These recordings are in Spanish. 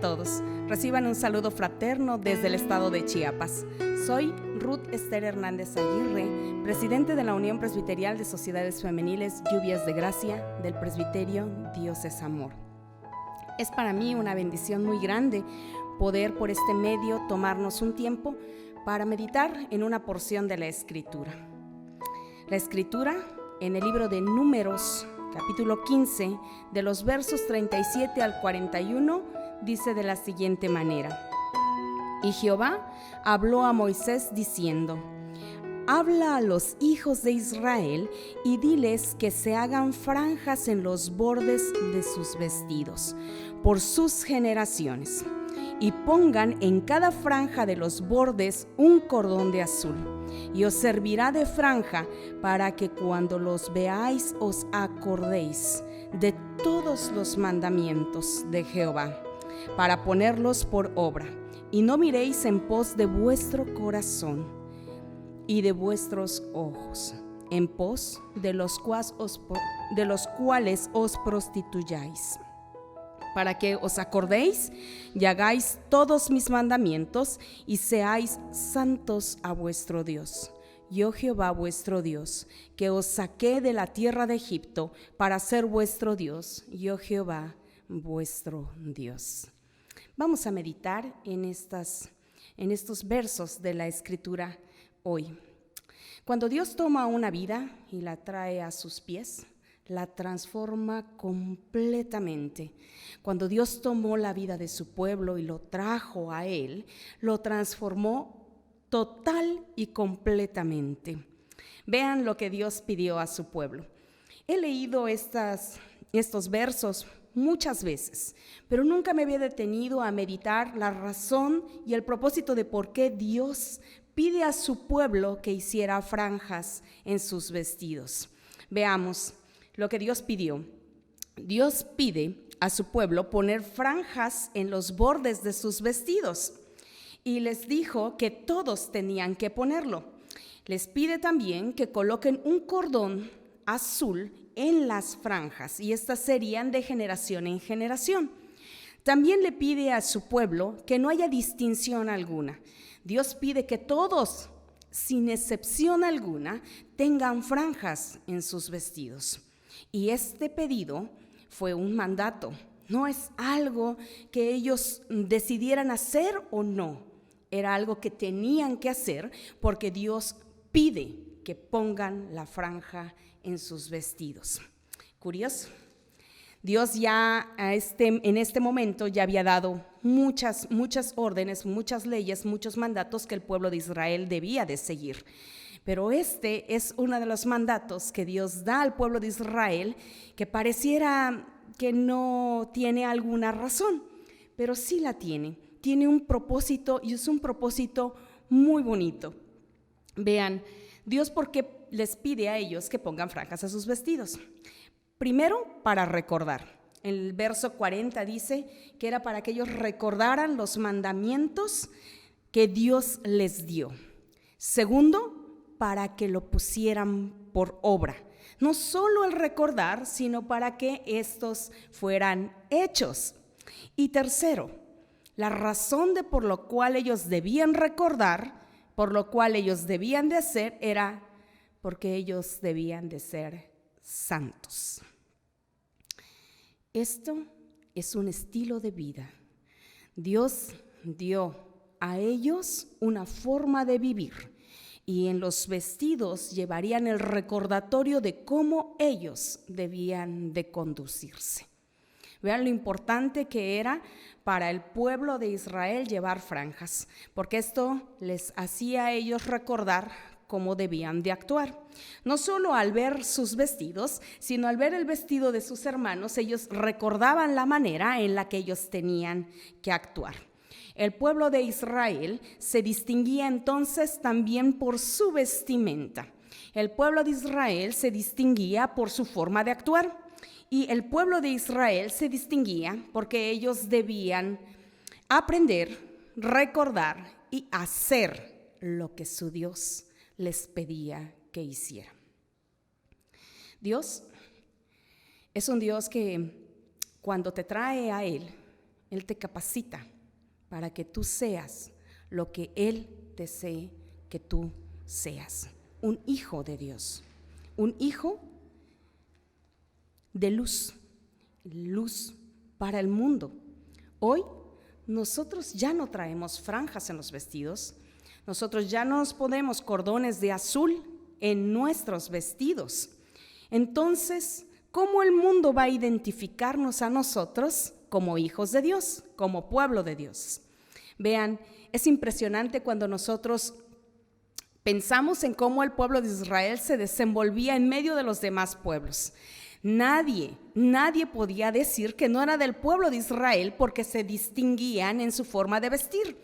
todos. Reciban un saludo fraterno desde el estado de Chiapas. Soy Ruth Esther Hernández Aguirre, presidente de la Unión Presbiterial de Sociedades Femeniles Lluvias de Gracia del Presbiterio Dios es Amor. Es para mí una bendición muy grande poder por este medio tomarnos un tiempo para meditar en una porción de la Escritura. La Escritura en el libro de Números, capítulo 15, de los versos 37 al 41, dice de la siguiente manera: Y Jehová habló a Moisés diciendo: Habla a los hijos de Israel y diles que se hagan franjas en los bordes de sus vestidos, por sus generaciones, y pongan en cada franja de los bordes un cordón de azul, y os servirá de franja para que cuando los veáis os acordéis de todos los mandamientos de Jehová, para ponerlos por obra, y no miréis en pos de vuestro corazón y de vuestros ojos, en pos de los cuales os prostituyáis, para que os acordéis y hagáis todos mis mandamientos y seáis santos a vuestro Dios. Yo Jehová vuestro Dios, que os saqué de la tierra de Egipto para ser vuestro Dios, yo Jehová vuestro Dios. Vamos a meditar en estos versos de la Escritura hoy. Cuando Dios toma una vida y la trae a sus pies, la transforma completamente. Cuando Dios tomó la vida de su pueblo y lo trajo a Él, lo transformó total y completamente. Vean lo que Dios pidió a su pueblo. He leído estos versos muchas veces, pero nunca me había detenido a meditar la razón y el propósito de por qué Dios pide a su pueblo que hiciera franjas en sus vestidos. Veamos lo que Dios pidió. Dios pide a su pueblo poner franjas en los bordes de sus vestidos y les dijo que todos tenían que ponerlo. Les pide también que coloquen un cordón azul en las franjas y estas serían de generación en generación. También le pide a su pueblo que no haya distinción alguna. Dios pide que todos, sin excepción alguna, tengan franjas en sus vestidos. Y este pedido fue un mandato, no es algo que ellos decidieran hacer o no. Era algo que tenían que hacer porque Dios pide que pongan la franja en sus vestidos. Curioso. Dios ya en este momento ya había dado muchas órdenes, muchas leyes, muchos mandatos que el pueblo de Israel debía de seguir. Pero este es uno de los mandatos que Dios da al pueblo de Israel que pareciera que no tiene alguna razón, pero sí la tiene. Tiene un propósito y es un propósito muy bonito. Vean, Dios por qué les pide a ellos que pongan franjas a sus vestidos. Primero, para recordar. El verso 40 dice que era para que ellos recordaran los mandamientos que Dios les dio. Segundo, para que lo pusieran por obra. No solo el recordar, sino para que estos fueran hechos. Y tercero, la razón de por lo cual ellos debían recordar, por lo cual ellos debían de hacer, era porque ellos debían de ser santos. Esto es un estilo de vida. Dios dio a ellos una forma de vivir y en los vestidos llevarían el recordatorio de cómo ellos debían de conducirse. Vean lo importante que era para el pueblo de Israel llevar franjas, porque esto les hacía a ellos recordar cómo debían de actuar. No solo al ver sus vestidos, sino al ver el vestido de sus hermanos, ellos recordaban la manera en la que ellos tenían que actuar. El pueblo de Israel se distinguía entonces también por su vestimenta. El pueblo de Israel se distinguía por su forma de actuar. Y el pueblo de Israel se distinguía porque ellos debían aprender, recordar y hacer lo que su Dios les pedía que hiciera. Dios es un Dios que cuando te trae a Él Él te capacita para que tú seas lo que Él desee que tú seas. Un hijo de Dios, un hijo de luz, luz para el mundo. Hoy nosotros ya no traemos franjas en los vestidos, nosotros ya no nos ponemos cordones de azul en nuestros vestidos. Entonces, ¿cómo el mundo va a identificarnos a nosotros como hijos de Dios, como pueblo de Dios? Vean, es impresionante cuando nosotros pensamos en cómo el pueblo de Israel se desenvolvía en medio de los demás pueblos. Nadie podía decir que no era del pueblo de Israel porque se distinguían en su forma de vestir,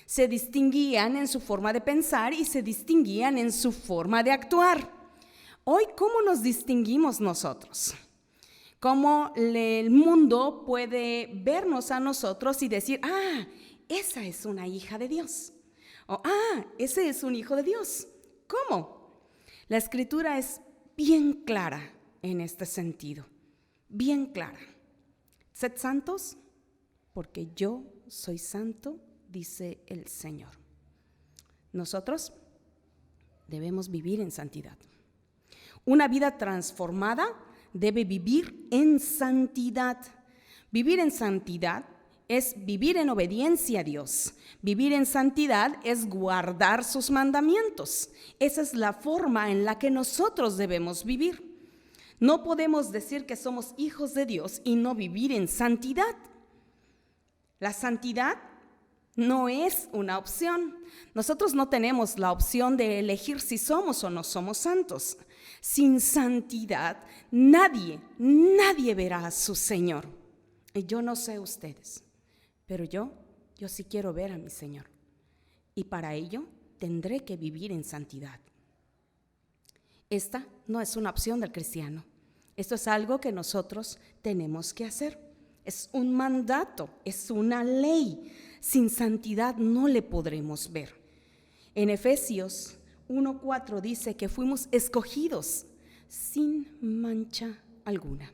se distinguían en su forma de pensar y se distinguían en su forma de actuar. Hoy, ¿cómo nos distinguimos nosotros? ¿Cómo el mundo puede vernos a nosotros y decir, esa es una hija de Dios? O, ese es un hijo de Dios. ¿Cómo? La Escritura es bien clara en este sentido, bien clara. Sed santos, porque yo soy santo, dice el Señor. Nosotros debemos vivir en santidad. Una vida transformada debe vivir en santidad. Vivir en santidad es vivir en obediencia a Dios. Vivir en santidad es guardar sus mandamientos. Esa es la forma en la que nosotros debemos vivir. No podemos decir que somos hijos de Dios y no vivir en santidad. La santidad no es una opción. Nosotros no tenemos la opción de elegir si somos o no somos santos. Sin santidad, nadie verá a su Señor. Y yo no sé ustedes, pero yo sí quiero ver a mi Señor. Y para ello tendré que vivir en santidad. Esta no es una opción del cristiano. Esto es algo que nosotros tenemos que hacer. Es un mandato, es una ley. Sin santidad no le podremos ver. En Efesios 1:4 dice que fuimos escogidos sin mancha alguna.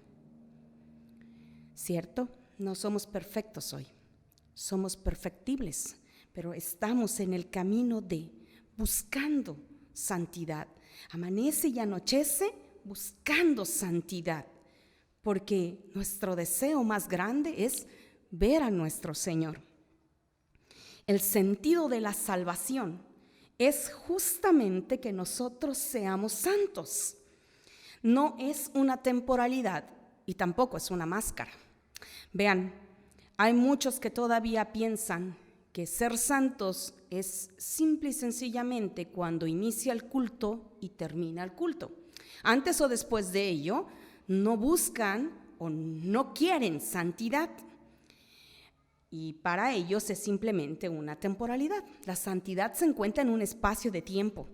¿Cierto? No somos perfectos hoy, somos perfectibles, pero estamos en el camino de buscando santidad. Amanece y anochece buscando santidad, porque nuestro deseo más grande es ver a nuestro Señor. El sentido de la salvación es justamente que nosotros seamos santos. No es una temporalidad y tampoco es una máscara. Vean, hay muchos que todavía piensan que ser santos es simple y sencillamente cuando inicia el culto y termina el culto. Antes o después de ello, no buscan o no quieren santidad. Y para ellos es simplemente una temporalidad. La santidad se encuentra en un espacio de tiempo.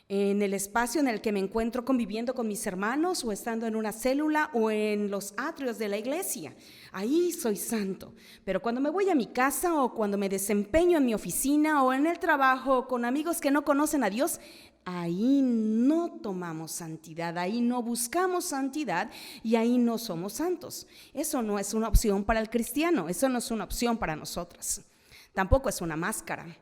En el espacio en el que me encuentro conviviendo con mis hermanos o estando en una célula o en los atrios de la iglesia. Ahí soy santo. Pero cuando me voy a mi casa o cuando me desempeño en mi oficina o en el trabajo con amigos que no conocen a Dios, ahí no tomamos santidad, ahí no buscamos santidad y ahí no somos santos. Eso no es una opción para el cristiano, eso no es una opción para nosotros. Tampoco es una máscara.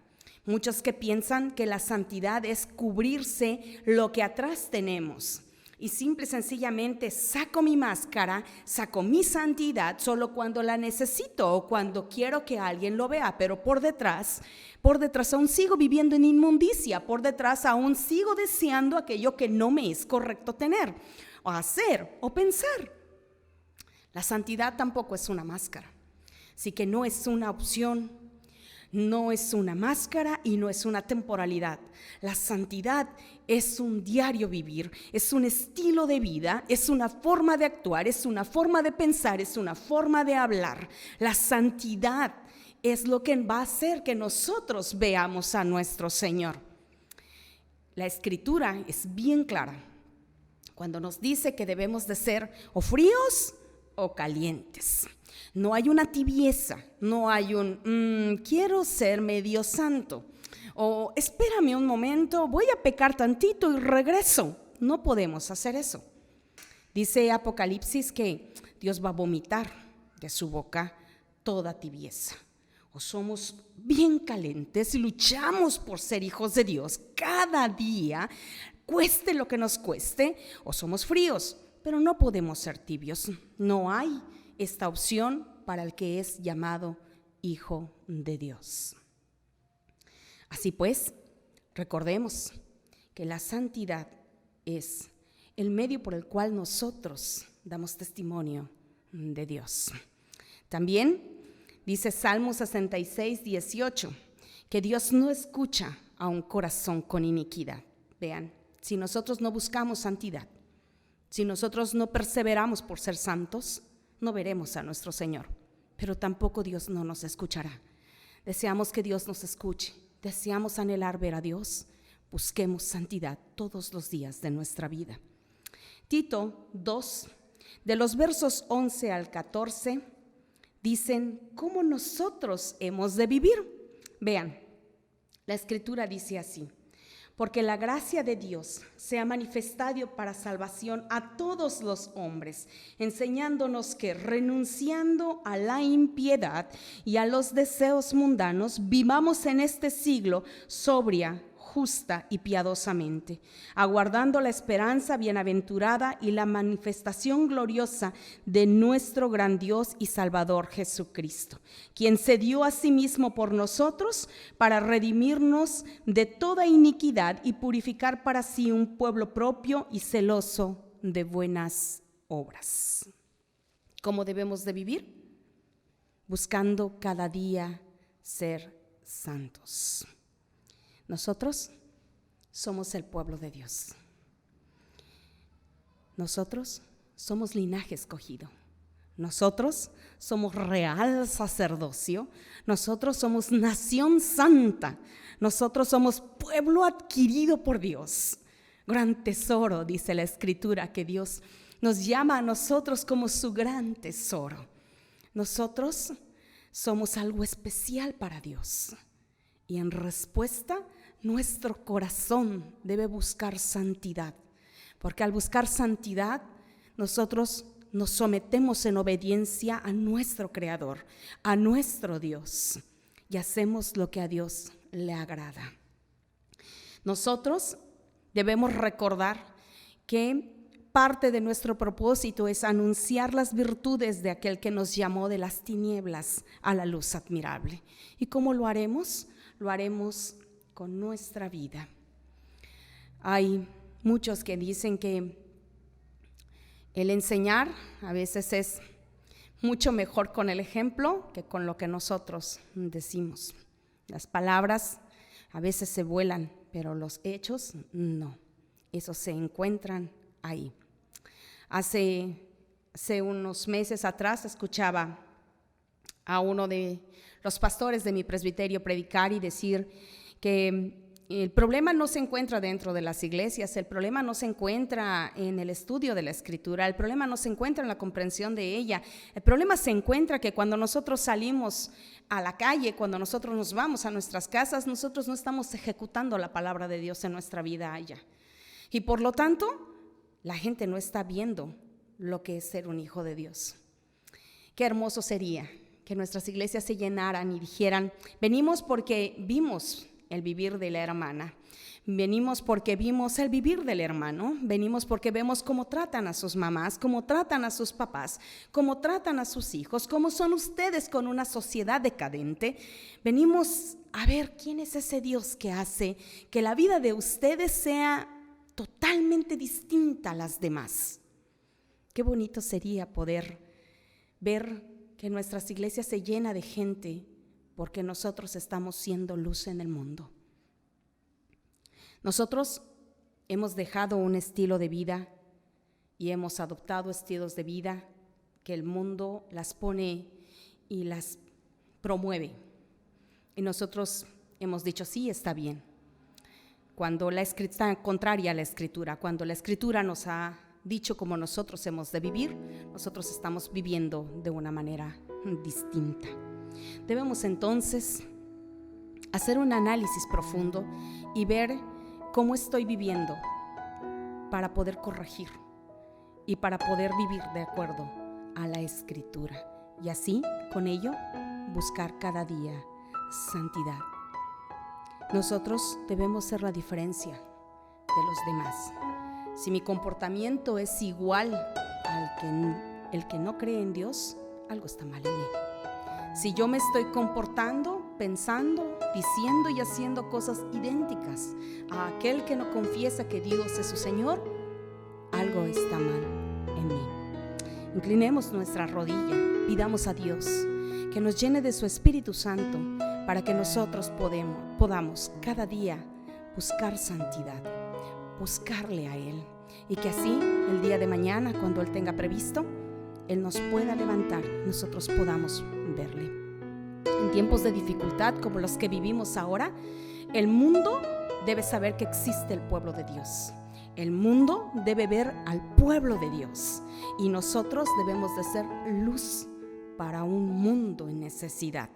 Muchos que piensan que la santidad es cubrirse lo que atrás tenemos. Y simple y sencillamente saco mi máscara, saco mi santidad solo cuando la necesito o cuando quiero que alguien lo vea, pero por detrás aún sigo viviendo en inmundicia, por detrás aún sigo deseando aquello que no me es correcto tener, o hacer, o pensar. La santidad tampoco es una máscara, así que no es una opción. No es una máscara y no es una temporalidad. La santidad es un diario vivir, es un estilo de vida, es una forma de actuar, es una forma de pensar, es una forma de hablar. La santidad es lo que va a hacer que nosotros veamos a nuestro Señor. La Escritura es bien clara cuando nos dice que debemos de ser o fríos o calientes. No hay una tibieza, no hay un quiero ser medio santo o espérame un momento, voy a pecar tantito y regreso. No podemos hacer eso. Dice Apocalipsis que Dios va a vomitar de su boca toda tibieza. O somos bien calientes y luchamos por ser hijos de Dios cada día, cueste lo que nos cueste, o somos fríos, pero no podemos ser tibios. No hay esta opción para el que es llamado hijo de Dios. Así pues, recordemos que la santidad es el medio por el cual nosotros damos testimonio de Dios. También dice Salmo 66, 18, que Dios no escucha a un corazón con iniquidad. Vean, si nosotros no buscamos santidad, si nosotros no perseveramos por ser santos, no veremos a nuestro Señor, pero tampoco Dios no nos escuchará. Deseamos que Dios nos escuche, deseamos anhelar ver a Dios, busquemos santidad todos los días de nuestra vida. Tito 2, de los versos 11 al 14, dicen cómo nosotros hemos de vivir. Vean, la Escritura dice así: porque la gracia de Dios se ha manifestado para salvación a todos los hombres, enseñándonos que, renunciando a la impiedad y a los deseos mundanos, vivamos en este siglo sobria, justa y piadosamente, aguardando la esperanza bienaventurada y la manifestación gloriosa de nuestro gran Dios y Salvador Jesucristo, quien se dio a sí mismo por nosotros para redimirnos de toda iniquidad y purificar para sí un pueblo propio y celoso de buenas obras. ¿Cómo debemos de vivir? Buscando cada día ser santos. Nosotros somos el pueblo de Dios. Nosotros somos linaje escogido. Nosotros somos real sacerdocio. Nosotros somos nación santa. Nosotros somos pueblo adquirido por Dios. Gran tesoro, dice la Escritura, que Dios nos llama a nosotros como su gran tesoro. Nosotros somos algo especial para Dios. Y en respuesta, nuestro corazón debe buscar santidad, porque al buscar santidad, nosotros nos sometemos en obediencia a nuestro Creador, a nuestro Dios, y hacemos lo que a Dios le agrada. Nosotros debemos recordar que parte de nuestro propósito es anunciar las virtudes de aquel que nos llamó de las tinieblas a la luz admirable. ¿Y cómo lo haremos? Lo haremos con nuestra vida. Hay muchos que dicen que el enseñar a veces es mucho mejor con el ejemplo que con lo que nosotros decimos. Las palabras a veces se vuelan, pero los hechos no. Esos se encuentran ahí. Hace unos meses atrás escuchaba a uno de los pastores de mi presbiterio predicar y decir que el problema no se encuentra dentro de las iglesias, el problema no se encuentra en el estudio de la Escritura, el problema no se encuentra en la comprensión de ella, el problema se encuentra que cuando nosotros salimos a la calle, cuando nosotros nos vamos a nuestras casas, nosotros no estamos ejecutando la palabra de Dios en nuestra vida allá. Y por lo tanto, la gente no está viendo lo que es ser un hijo de Dios. Qué hermoso sería que nuestras iglesias se llenaran y dijeran: venimos porque vimos el vivir de la hermana, venimos porque vimos el vivir del hermano, venimos porque vemos cómo tratan a sus mamás, cómo tratan a sus papás, cómo tratan a sus hijos, cómo son ustedes con una sociedad decadente. Venimos a ver quién es ese Dios que hace que la vida de ustedes sea totalmente distinta a las demás. Qué bonito sería poder ver que nuestras iglesias se llenan de gente porque nosotros estamos siendo luz en el mundo. Nosotros hemos dejado un estilo de vida y hemos adoptado estilos de vida que el mundo las pone y las promueve. Y nosotros hemos dicho: sí, está bien. Cuando la Escritura está contraria a la Escritura, cuando la Escritura nos ha dicho cómo nosotros hemos de vivir, nosotros estamos viviendo de una manera distinta. Debemos entonces hacer un análisis profundo y ver cómo estoy viviendo para poder corregir y para poder vivir de acuerdo a la Escritura. y así, con ello, buscar cada día santidad. Nosotros debemos ser la diferencia de los demás. Si mi comportamiento es igual al que el que no cree en Dios, algo está mal en mí. Si yo me estoy comportando, pensando, diciendo y haciendo cosas idénticas a aquel que no confiesa que Dios es su Señor, algo está mal en mí. Inclinemos nuestra rodilla, pidamos a Dios que nos llene de su Espíritu Santo para que nosotros podamos cada día buscar santidad, buscarle a Él, y que así el día de mañana, cuando Él tenga previsto, Él nos pueda levantar, nosotros podamos verle. En tiempos de dificultad como los que vivimos ahora, el mundo debe saber que existe el pueblo de Dios. El mundo debe ver al pueblo de Dios y nosotros debemos de ser luz para un mundo en necesidad.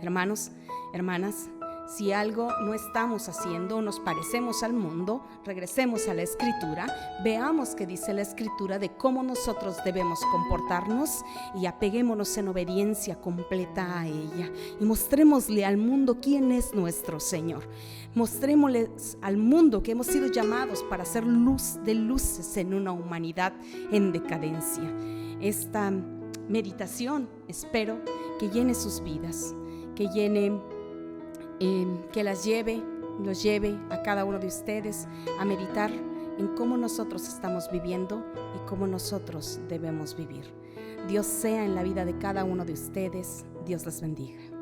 Hermanos, hermanas, si algo no estamos haciendo, nos parecemos al mundo, regresemos a la Escritura, veamos qué dice la Escritura de cómo nosotros debemos comportarnos y apeguémonos en obediencia completa a ella y mostrémosle al mundo quién es nuestro Señor. Mostrémosles al mundo que hemos sido llamados para ser luz de luces en una humanidad en decadencia. Esta meditación espero que llene sus vidas, que los lleve a cada uno de ustedes a meditar en cómo nosotros estamos viviendo y cómo nosotros debemos vivir. Dios sea en la vida de cada uno de ustedes. Dios les bendiga.